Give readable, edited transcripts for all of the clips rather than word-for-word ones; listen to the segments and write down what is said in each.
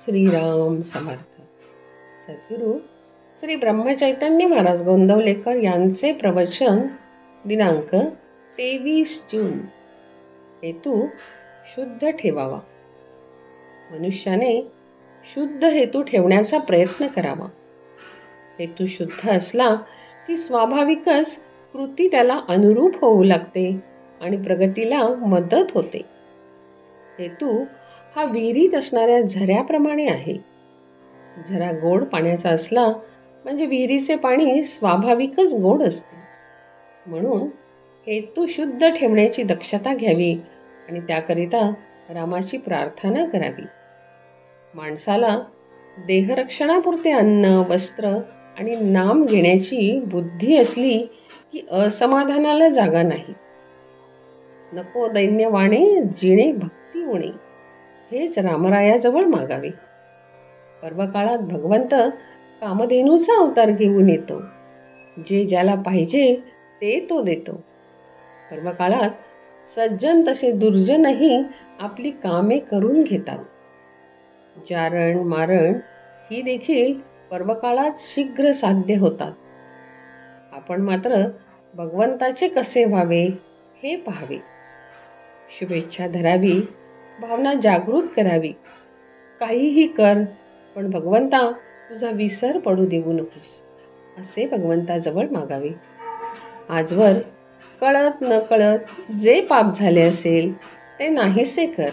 श्रीराम समर्थ. सद्गुरू श्री ब्रह्मचैतन्य महाराज गोंदवलेकर यांचे प्रवचन दिनांक 23 जून. हेतू शुद्ध ठेवावा. मनुष्याने शुद्ध हेतू ठेवण्याचा प्रयत्न करावा. हेतू शुद्ध असला की स्वाभाविकच कृती त्याला अनुरूप होऊ लागते आणि प्रगतीला मदत होते. हेतू हा विहिरीत असणाऱ्या झऱ्याप्रमाणे आहे. झरा गोड पाण्याचा असला म्हणजे विहिरीचे पाणी स्वाभाविकच गोड असते. म्हणून हेतू शुद्ध ठेवण्याची दक्षता घ्यावी आणि त्याकरिता रामाची प्रार्थना करावी. माणसाला देहरक्षणापुरते अन्न, वस्त्र आणि नाम घेण्याची बुद्धी असली की असमाधानाला जागा नाही. नको दैन्यवाणे जिणे भक्ती उणे, हेच रामरायाजवळ मागावे. पर्वकाळात भगवंत कामधेनूचा अवतार घेऊन येतो. जे ज्याला पाहिजे ते तो देतो. पर्वकाळात सज्जन तसे दुर्जनही आपली कामे करून घेतात. जारण मारण ही देखील पर्वकाळात शीघ्र साध्य होतात. आपण मात्र भगवंताचे कसे व्हावे हे पाहावे. शुभेच्छा धरावी, भावना जागृत करावी. काहीही कर, पण भगवंता तुझा विसर पडू देऊ नकोस, असे भगवंताजवळ मागावे. आजवर कळत न कळत जे पाप झाले असेल ते नाहीसे कर.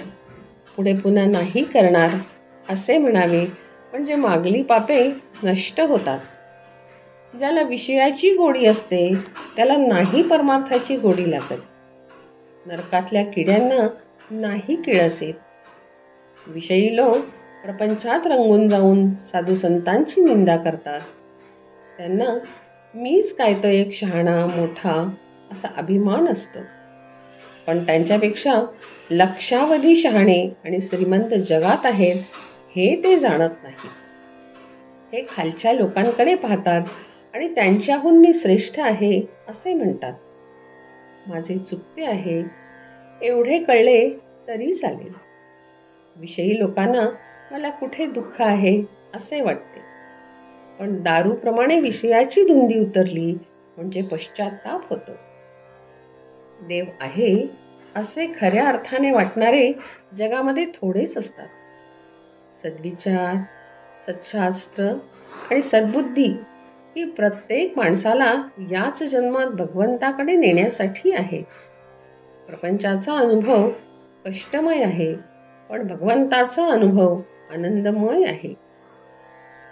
पुढे पुन्हा नाही करणार असे म्हणावे, म्हणजे मागली पापे नष्ट होतात. ज्याला विषयाची गोडी असते त्याला नाही परमार्थाची गोडी लागत. नरकातल्या किड्यांना नाही किळस येत. विषयी लोक प्रपंचात रंगून जाऊन साधू संतांची निंदा करतात. त्यांना मीच काय तो एक शहाणा मोठा असा अभिमान असतो. पण त्यांच्यापेक्षा लक्षावधी शहाणे आणि श्रीमंत जगात आहेत हे ते जाणत नाही. हे खालच्या लोकांकडे पाहतात आणि त्यांच्याहून मी श्रेष्ठ आहे असे म्हणतात. माझे चुकते आहे एवढे कळले तरी चालेल. विषयी लोकांना मला कुठे दुःख आहे असे वाटते. पण दारूप्रमाणे विषयाची धुंदी उतरली म्हणजे पश्चाताप होतो. देव आहे असे खऱ्या अर्थाने वाटणारे जगामध्ये थोडेच असतात. सद्विचार, सत्शास्त्र आणि सद्बुद्धी ही प्रत्येक माणसाला याच जन्मात भगवंताकडे नेण्यासाठी आहे. प्रपंचाचा अनुभव कष्टमय आहे, पण भगवंताचा अनुभव आनंदमय आहे.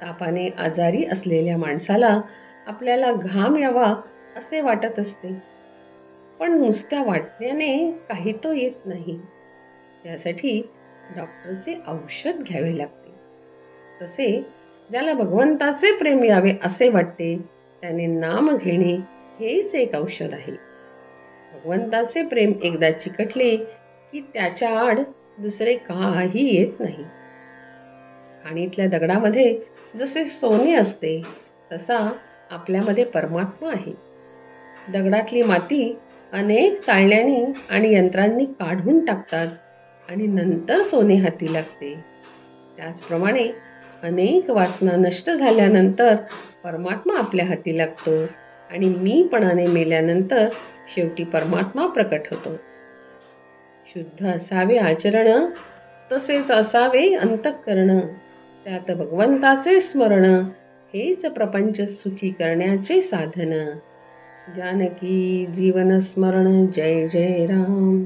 तापाने आजारी असलेल्या माणसाला आपल्याला घाम यावा असे वाटत असते, पण नुसत्या वाटण्याने काही तो येत नाही. त्यासाठी डॉक्टरचे औषध घ्यावे लागते. तसे ज्याला भगवंताचे प्रेम यावे असे वाटते त्याने नाम घेणे हेच एक औषध आहे. भगवंताचे प्रेम एकदा चिकटले की त्याच्या आड दुसरे काही येत नाही. खाणीतल्या दगडामध्ये जसे सोने असते तसा आपल्यामध्ये परमात्मा आहे. दगडातली माती अनेक चाळण्यांनी आणि यंत्रांनी काढून टाकतात आणि नंतर सोने हाती लागते. त्याचप्रमाणे अनेक वासना नष्ट झाल्यानंतर परमात्मा आपल्या हाती लागतो आणि मीपणाने मेल्यानंतर शेवटी परमात्मा प्रकट होतो. शुद्ध असावे आचरण, तसेच असावे अंतःकरण. त्यात भगवंताचे स्मरण, हेच प्रपंच सुखी करण्याचे साधन. जानकी जीवन स्मरण. जय जय राम.